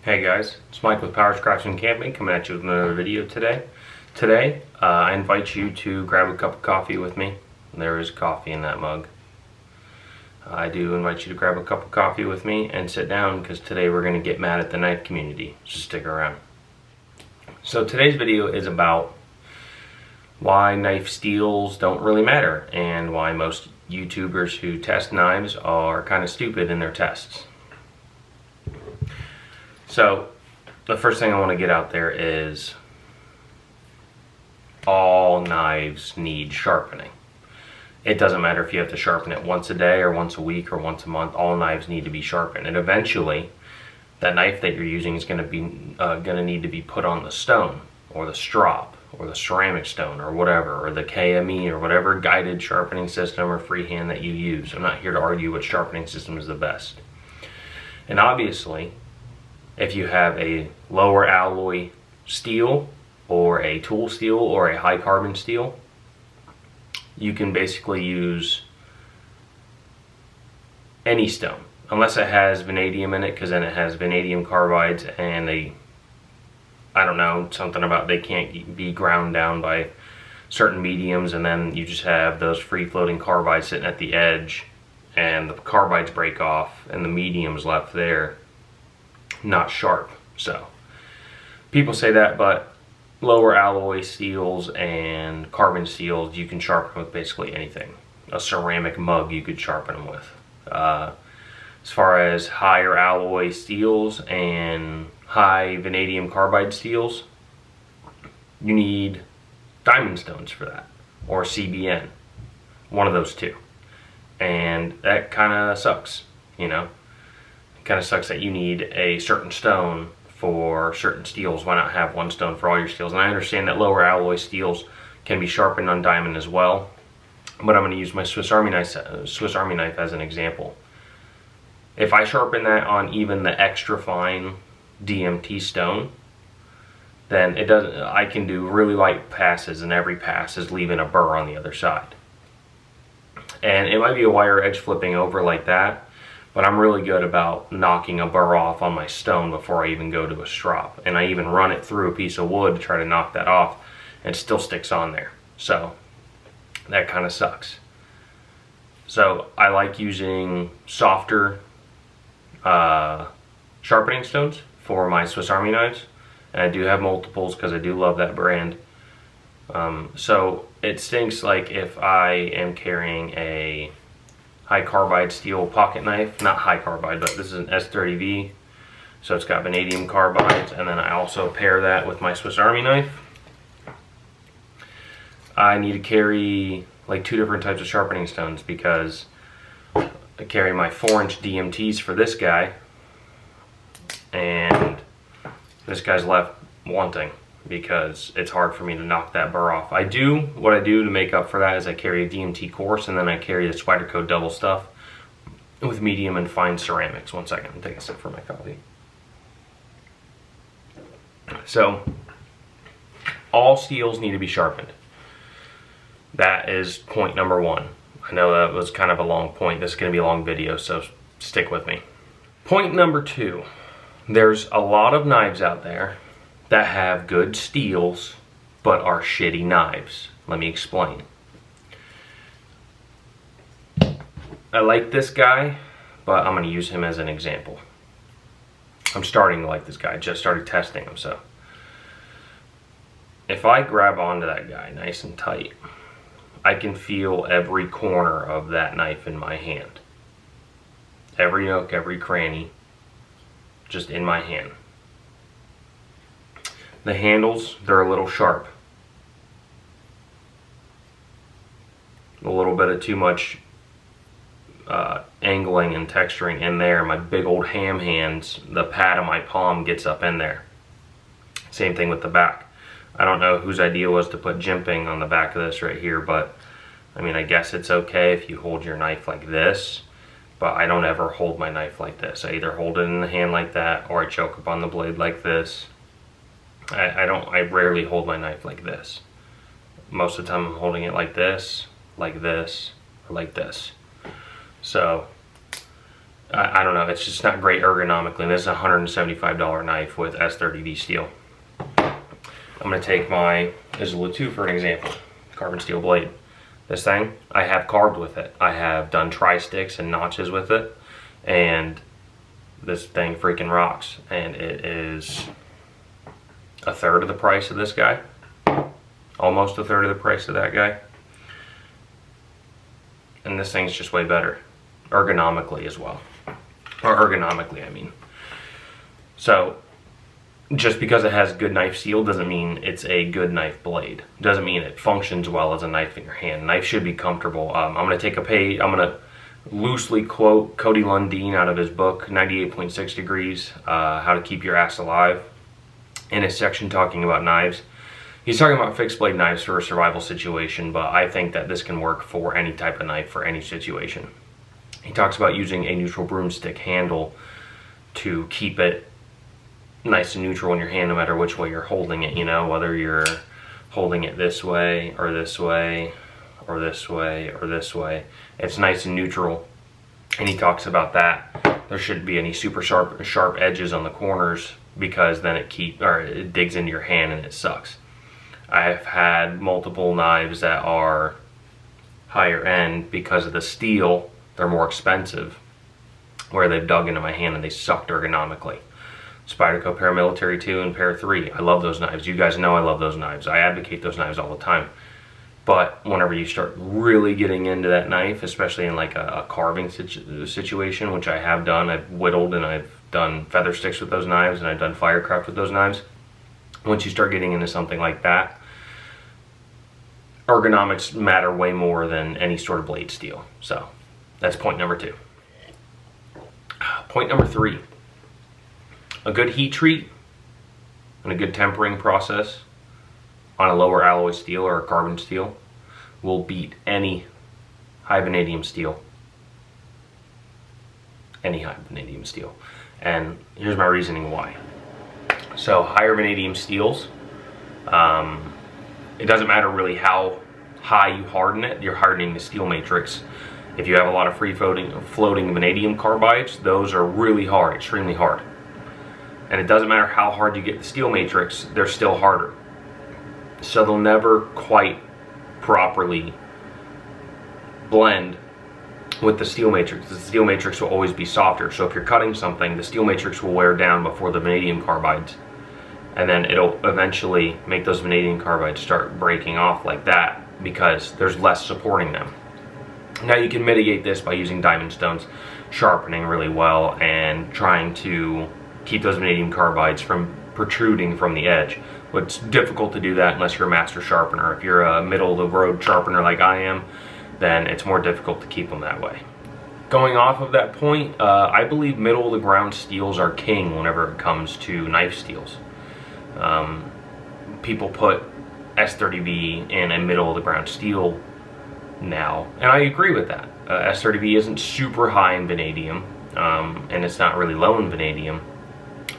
Hey guys, it's Mike with Power Scratching Camping coming at you with another video today. Today, I invite you to grab a cup of coffee with me. There is coffee in that mug. I do invite you to grab a cup of coffee with me and sit down because today we're going to get mad at the knife community. So stick around. So today's video is about why knife steels don't really matter and why most YouTubers who test knives are kind of stupid in their tests. So, the first thing I want to get out there is all knives need sharpening. It doesn't matter if you have to sharpen it once a day or once a week or once a month. All knives need to be sharpened, and eventually, that knife that you're using is going to need to be put on the stone or the strop or the ceramic stone or whatever, or the KME or whatever guided sharpening system or freehand that you use. I'm not here to argue which sharpening system is the best. And obviously, if you have a lower alloy steel or a tool steel or a high carbon steel, you can basically use any stone, unless it has vanadium in it, because then it has vanadium carbides and I don't know, something about they can't be ground down by certain mediums, and then you just have those free floating carbides sitting at the edge and the carbides break off and the medium's left there not sharp. So people say that, but lower alloy steels and carbon steels you can sharpen with basically anything. A ceramic mug you could sharpen them with. As far as higher alloy steels and high vanadium carbide steels, you need diamond stones for that, or CBN, one of those two, and that kind of sucks, you know. Kind of sucks that you need a certain stone for certain steels. Why not have one stone for all your steels? And I understand that lower alloy steels can be sharpened on diamond as well, but I'm going to use my Swiss Army knife as an example. If I sharpen that on even the extra fine DMT stone, then it doesn't. I can do really light passes, and every pass is leaving a burr on the other side. And it might be a wire edge flipping over like that, but I'm really good about knocking a burr off on my stone before I even go to a strop. And I even run it through a piece of wood to try to knock that off, and it still sticks on there. So that kind of sucks. So I like using softer sharpening stones for my Swiss Army knives. And I do have multiples because I do love that brand. So it stinks like if I am carrying a high carbide steel pocket knife, not high carbide, but this is an S30V, so it's got vanadium carbides, and then I also pair that with my Swiss Army knife. I need to carry like 2 different types of sharpening stones because I carry my 4-inch DMTs for this guy, and this guy's left wanting because it's hard for me to knock that burr off. What I do to make up for that is I carry a DMT coarse, and then I carry the Spyderco double stuff with medium and fine ceramics. One second, I'm taking a sip for my coffee. So, all steels need to be sharpened. That is point number 1. I know that was kind of a long point. This is going to be a long video, so stick with me. Point number 2. There's a lot of knives out there that have good steels but are shitty knives. Let me explain. I like this guy, but I'm going to use him as an example. I'm starting to like this guy. I just started testing him, so if I grab onto that guy nice and tight, I can feel every corner of that knife in my hand. Every nook, every cranny, just in my hand. The handles, they're a little sharp. A little bit of too much angling and texturing in there. My big old ham hands, the pad of my palm gets up in there. Same thing with the back. I don't know whose idea was to put jimping on the back of this right here, but I mean, I guess it's okay if you hold your knife like this, but I don't ever hold my knife like this. I either hold it in the hand like that, or I choke up on the blade like this. I rarely hold my knife like this. Most of the time I'm holding it like this, or like this. So I don't know, it's just not great ergonomically. And this is a $175 knife with S30D steel. I'm going to take my Isola 2 for an example, carbon steel blade. This thing, I have carved with it. I have done tri-sticks and notches with it, and this thing freaking rocks. And it is a third of the price of this guy, almost a third of the price of that guy. And this thing's just way better, ergonomically as well. Or ergonomically, I mean. So, just because it has good knife steel doesn't mean it's a good knife blade. Doesn't mean it functions well as a knife in your hand. Knife should be comfortable. I'm going to take a page, I'm going to loosely quote Cody Lundeen out of his book, 98.6 Degrees, How to Keep Your Ass Alive, in his section talking about knives. He's talking about fixed blade knives for a survival situation, but I think that this can work for any type of knife for any situation. He talks about using a neutral broomstick handle to keep it nice and neutral in your hand no matter which way you're holding it, you know, whether you're holding it this way or this way or this way or this way. It's nice and neutral, and he talks about that. There shouldn't be any super sharp edges on the corners, because then it digs into your hand and it sucks. I've had multiple knives that are higher end because of the steel. They're more expensive, where they've dug into my hand and they sucked ergonomically. Spyderco Paramilitary 2 and Para 3. I love those knives. You guys know I love those knives. I advocate those knives all the time. But whenever you start really getting into that knife, especially in like a carving situation, which I have done, I've whittled and I've done feather sticks with those knives, and I've done firecraft with those knives. Once you start getting into something like that, ergonomics matter way more than any sort of blade steel. So that's point number 2. Point number 3. A good heat treat and a good tempering process on a lower alloy steel or a carbon steel will beat any high vanadium steel. Any high vanadium steel. And here's my reasoning why. So higher vanadium steels, it doesn't matter really how high you harden it, you're hardening the steel matrix. If you have a lot of free floating vanadium carbides, those are really hard, extremely hard. And it doesn't matter how hard you get the steel matrix, they're still harder. So they'll never quite properly blend with the steel matrix. The steel matrix will always be softer. So if you're cutting something, the steel matrix will wear down before the vanadium carbides. And then it'll eventually make those vanadium carbides start breaking off like that, because there's less supporting them. Now you can mitigate this by using diamond stones, sharpening really well, and trying to keep those vanadium carbides from protruding from the edge. But it's difficult to do that unless you're a master sharpener. If you're a middle-of-the-road sharpener like I am, then it's more difficult to keep them that way. Going off of that point, I believe middle-of-the-ground steels are king whenever it comes to knife steels. People put S30B in a middle-of-the-ground steel now, and I agree with that. S30B isn't super high in vanadium, and it's not really low in vanadium.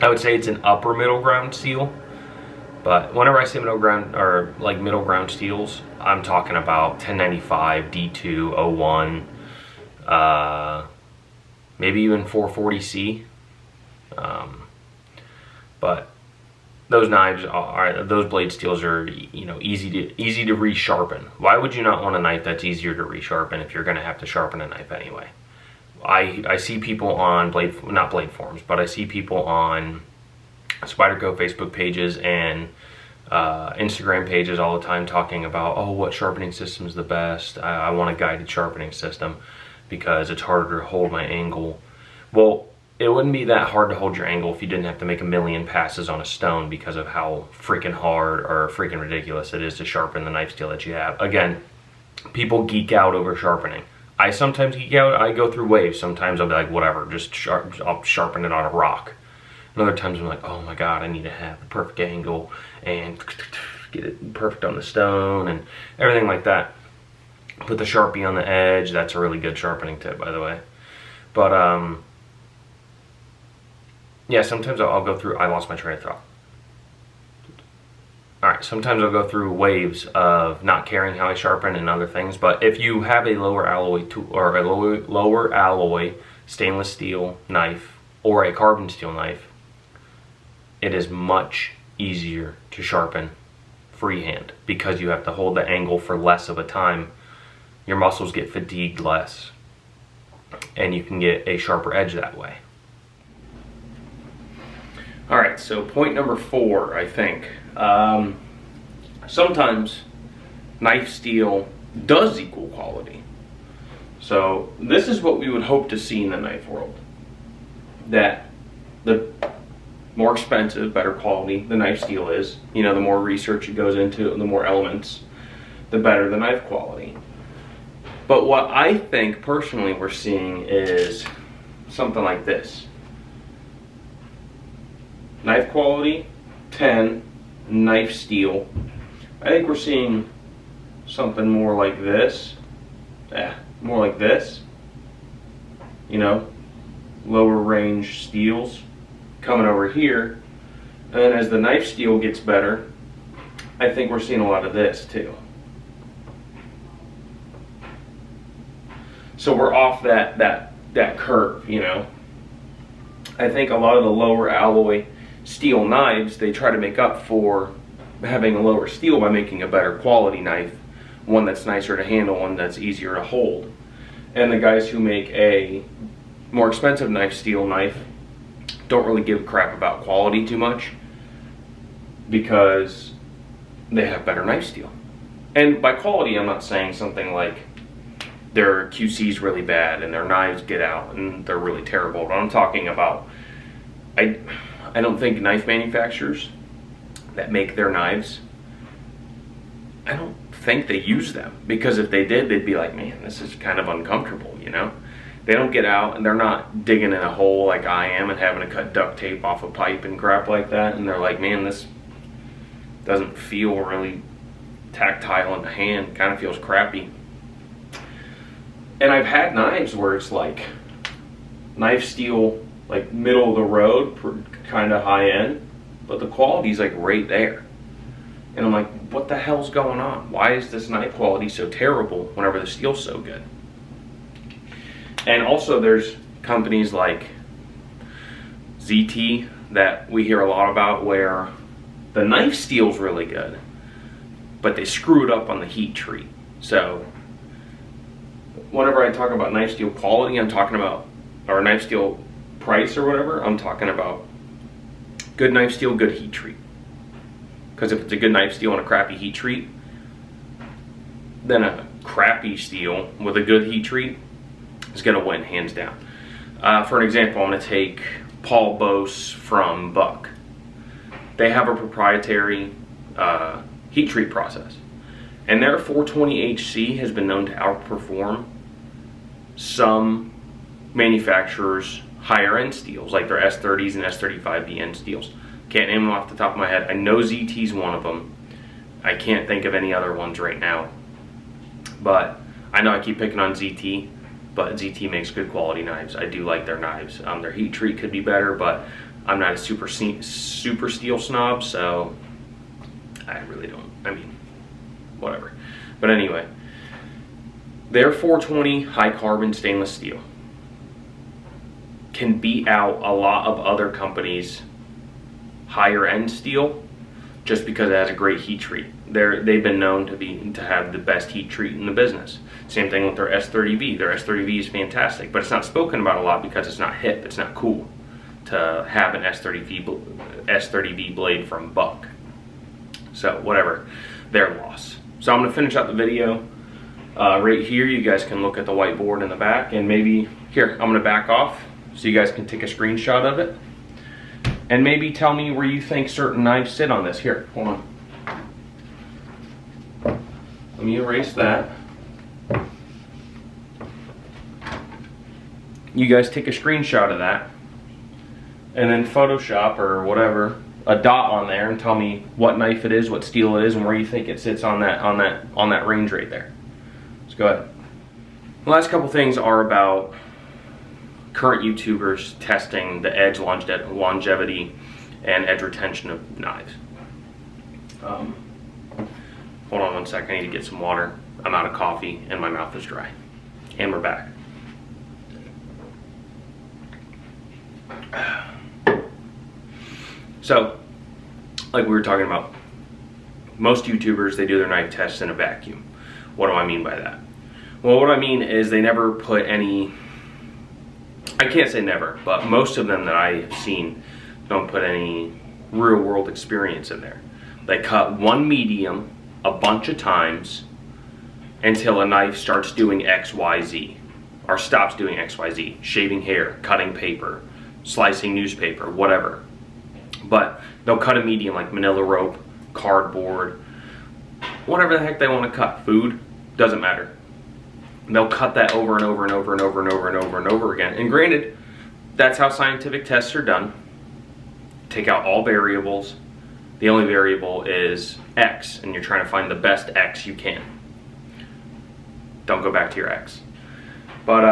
I would say it's an upper middle ground steel, but whenever I say middle ground, or like middle ground steels, I'm talking about 1095, D2, 01, maybe even 440C. But those knives those blade steels are, you know, easy to resharpen. Why would you not want a knife that's easier to resharpen if you're going to have to sharpen a knife anyway? I see people on not blade forums, but I see people on Spyderco Facebook pages and Instagram pages all the time talking about, oh, what sharpening system is the best? I want a guided sharpening system because it's harder to hold my angle. Well, it wouldn't be that hard to hold your angle if you didn't have to make a million passes on a stone because of how freaking hard or freaking ridiculous it is to sharpen the knife steel that you have. Again, people geek out over sharpening. I sometimes geek out. I go through waves. Sometimes I'll be like, whatever, I'll sharpen it on a rock. And other times I'm like, oh my god, I need to have the perfect angle and get it perfect on the stone and everything like that. Put the Sharpie on the edge. That's a really good sharpening tip, by the way. But yeah, sometimes I'll go through. I lost my train of thought. Alright, sometimes I'll go through waves of not caring how I sharpen and other things, but if you have a lower alloy or a lower alloy stainless steel knife or a carbon steel knife, it is much easier to sharpen freehand because you have to hold the angle for less of a time. Your muscles get fatigued less, and you can get a sharper edge that way. All right, so point number 4, I think. Sometimes knife steel does equal quality. So this is what we would hope to see in the knife world. That the more expensive, better quality the knife steel is, you know, the more research it goes into it, the more elements, the better the knife quality. But what I think personally we're seeing is something like this. Knife quality, 10, knife steel. I think we're seeing something more like this. More like this. You know, lower range steels coming over here. And then as the knife steel gets better, I think we're seeing a lot of this too. So we're off that curve, you know. I think a lot of the lower alloy steel knives, they try to make up for having a lower steel by making a better quality knife, one that's nicer to handle, one that's easier to hold. And the guys who make a more expensive steel knife don't really give a crap about quality too much because they have better knife steel. And by quality, I'm not saying something like their QC is really bad and their knives get out and they're really terrible. But I'm talking about, I don't think knife manufacturers that make their knives, I don't think they use them, because if they did, they'd be like, man, this is kind of uncomfortable, you know? They don't get out and they're not digging in a hole like I am and having to cut duct tape off a pipe and crap like that, and they're like, man, this doesn't feel really tactile in the hand, kind of feels crappy. And I've had knives where it's like knife steel, like middle of the road, kind of high end, but the quality's like right there. And I'm like, what the hell's going on? Why is this knife quality so terrible whenever the steel's so good? And also there's companies like ZT that we hear a lot about where the knife steel's really good, but they screw it up on the heat treat. So whenever I talk about knife steel quality, I'm talking about, or knife steel price or whatever, I'm talking about good knife steel, good heat treat. Because if it's a good knife steel and a crappy heat treat, then a crappy steel with a good heat treat is going to win, hands down. For an example, I'm going to take Paul Bose from Buck. They have a proprietary heat treat process. And their 420HC has been known to outperform some manufacturers' higher end steels, like their S30s and S35BN steels. Can't name them off the top of my head. I know ZT's one of them. I can't think of any other ones right now. But I know I keep picking on ZT, but ZT makes good quality knives. I do like their knives. Their heat treat could be better, but I'm not a super steel snob, so I really don't. I mean, whatever. But anyway, their 420 high carbon stainless steel can beat out a lot of other companies' higher end steel just because it has a great heat treat. They've been known to have the best heat treat in the business. Same thing with their S30V. Their S30V is fantastic, but it's not spoken about a lot because it's not hip, it's not cool to have an S30V blade from Buck. So whatever, their loss. So I'm going to finish out the video right here. You guys can look at the whiteboard in the back, and maybe here, I'm going to back off so you guys can take a screenshot of it. And maybe tell me where you think certain knives sit on this. Here, hold on. Let me erase that. You guys take a screenshot of that, and then Photoshop or whatever a dot on there, and tell me what knife it is, what steel it is, and where you think it sits on that range right there. Let's go ahead. The last couple things are about current YouTubers testing the edge longevity and edge retention of knives. Hold on one sec, I need to get some water. I'm out of coffee and my mouth is dry. And we're back. So, like we were talking about, most YouTubers, they do their knife tests in a vacuum. What do I mean by that? Well, what I mean is they never put any, I can't say never, but most of them that I have seen don't put any real world experience in there. They cut one medium a bunch of times until a knife starts doing XYZ, or stops doing XYZ, shaving hair, cutting paper, slicing newspaper, whatever. But they'll cut a medium like manila rope, cardboard, whatever the heck they want to cut, food, doesn't matter. They'll cut that over and over and over and over and over and over and over again. And granted, that's how scientific tests are done. Take out all variables. The only variable is X, and you're trying to find the best X you can. Don't go back to your X. But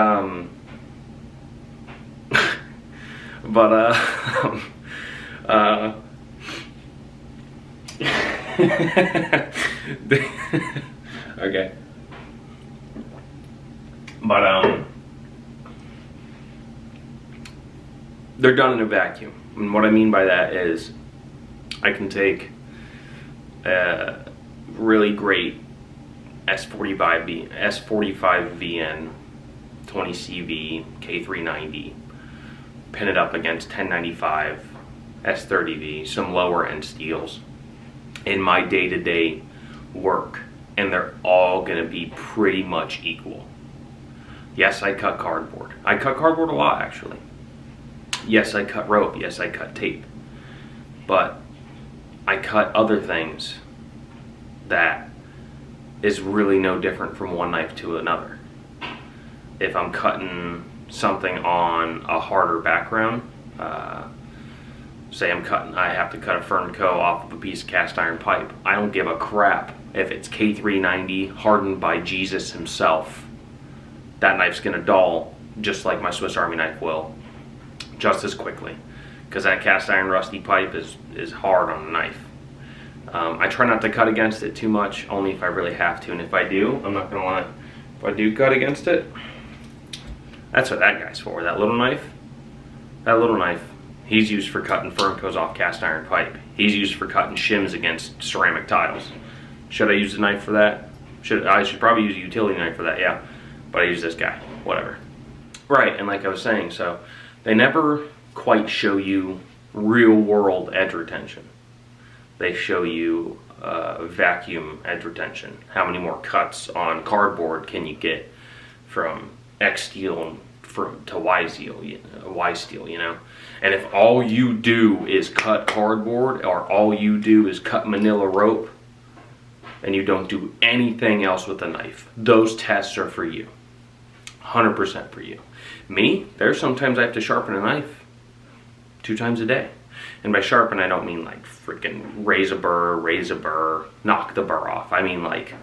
okay. But they're done in a vacuum. And what I mean by that is I can take a really great S45VN 20CV K390, pin it up against 1095 S30V, some lower end steels in my day-to-day work, and they're all gonna be pretty much equal. Yes, I cut cardboard. I cut cardboard a lot, actually. Yes, I cut rope. Yes, I cut tape. But I cut other things that is really no different from one knife to another. If I'm cutting something on a harder background, say I have to cut a Fernco off of a piece of cast iron pipe, I don't give a crap if it's K390 hardened by Jesus himself. That knife's gonna dull just like my Swiss Army knife will, just as quickly, because that cast iron rusty pipe is hard on the knife. I try not to cut against it too much, only if I really have to, and if I do, I'm not gonna want to, if I do cut against it, that's what that guy's for. That little knife, he's used for cutting Fernco's off cast iron pipe. He's used for cutting shims against ceramic tiles. Should I use the knife for that? I should probably use a utility knife for that, yeah. But I use this guy, whatever. Right, and like I was saying, so they never quite show you real world edge retention. They show you vacuum edge retention. How many more cuts on cardboard can you get from X steel to Y steel, you know? And if all you do is cut cardboard, or all you do is cut manila rope, and you don't do anything else with the knife, those tests are for you. 100% for you. Me, there's sometimes I have to sharpen a knife 2 times a day. And by sharpen, I don't mean like freaking raise a burr, knock the burr off. I mean like a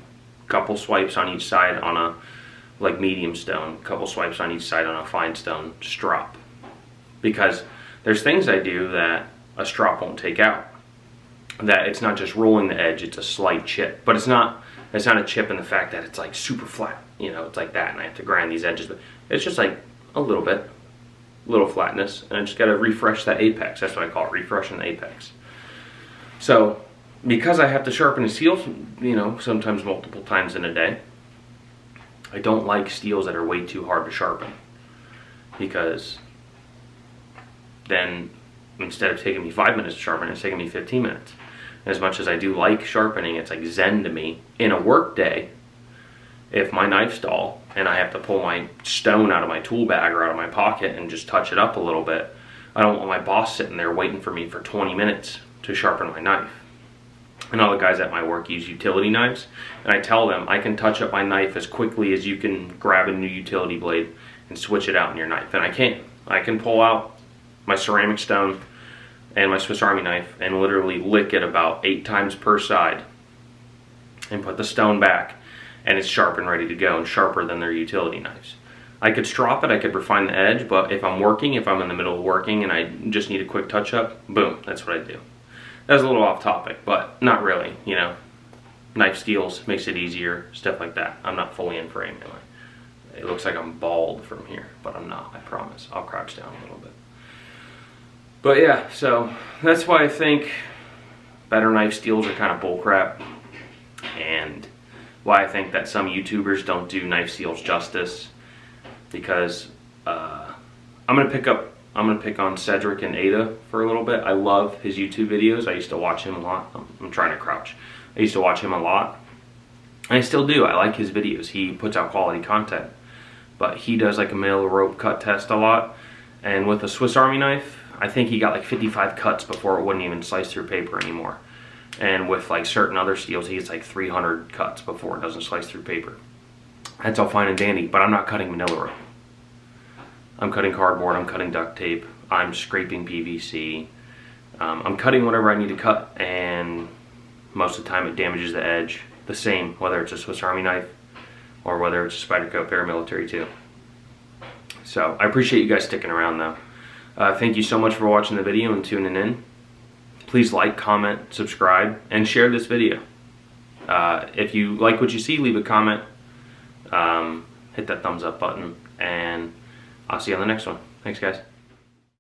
couple swipes on each side on a like medium stone, a couple swipes on each side on a fine stone strop. Because there's things I do that a strop won't take out. That it's not just rolling the edge, it's a slight chip. But it's not a chip in the fact that it's like super flat. You know, it's like that, and I have to grind these edges. But it's just like a little bit. Little flatness, and I just got to refresh that apex. That's what I call it, refreshing the apex. So because I have to sharpen the steels, you know, sometimes multiple times in a day, I don't like steels that are way too hard to sharpen, because then instead of taking me 5 minutes to sharpen, it's taking me 15 minutes. As much as I do like sharpening, it's like zen to me. In a work day, if my knife's dull and I have to pull my stone out of my tool bag or out of my pocket and just touch it up a little bit, I don't want my boss sitting there waiting for me for 20 minutes to sharpen my knife. And all the guys at my work use utility knives, and I tell them I can touch up my knife as quickly as you can grab a new utility blade and switch it out in your knife. And I can. I can pull out my ceramic stone and my Swiss Army knife and literally lick it about 8 times per side and put the stone back, and it's sharp and ready to go, and sharper than their utility knives. I could strop it, I could refine the edge, but if I'm working, if I'm in the middle of working and I just need a quick touch up, boom, that's what I do. That's a little off topic, but not really, you know. Knife steels makes it easier, stuff like that. I'm not fully in frame, am I? It looks like I'm bald from here, but I'm not, I promise. I'll crouch down a little bit. But yeah, so that's why I think better knife steels are kind of bullcrap, and why I think that some YouTubers don't do knife steels justice. Because I'm gonna pick on Cedric and Ada for a little bit. I love his YouTube videos. I used to watch him a lot. I'm trying to crouch. I used to watch him a lot, and I still do. I like his videos. He puts out quality content, but he does like a middle rope cut test a lot. And with a Swiss Army knife, I think he got like 55 cuts before it wouldn't even slice through paper anymore. And with like certain other steels, he gets like 300 cuts before it doesn't slice through paper. That's all fine and dandy, but I'm not cutting manila rope. I'm cutting cardboard, I'm cutting duct tape, I'm scraping PVC. I'm cutting whatever I need to cut, and most of the time it damages the edge. The same, whether it's a Swiss Army knife or whether it's a Spyderco paramilitary 2. So I appreciate you guys sticking around though. Thank you so much for watching the video and tuning in. Please like, comment, subscribe, and share this video. If you like what you see, leave a comment. Hit that thumbs up button, and I'll see you on the next one. Thanks, guys.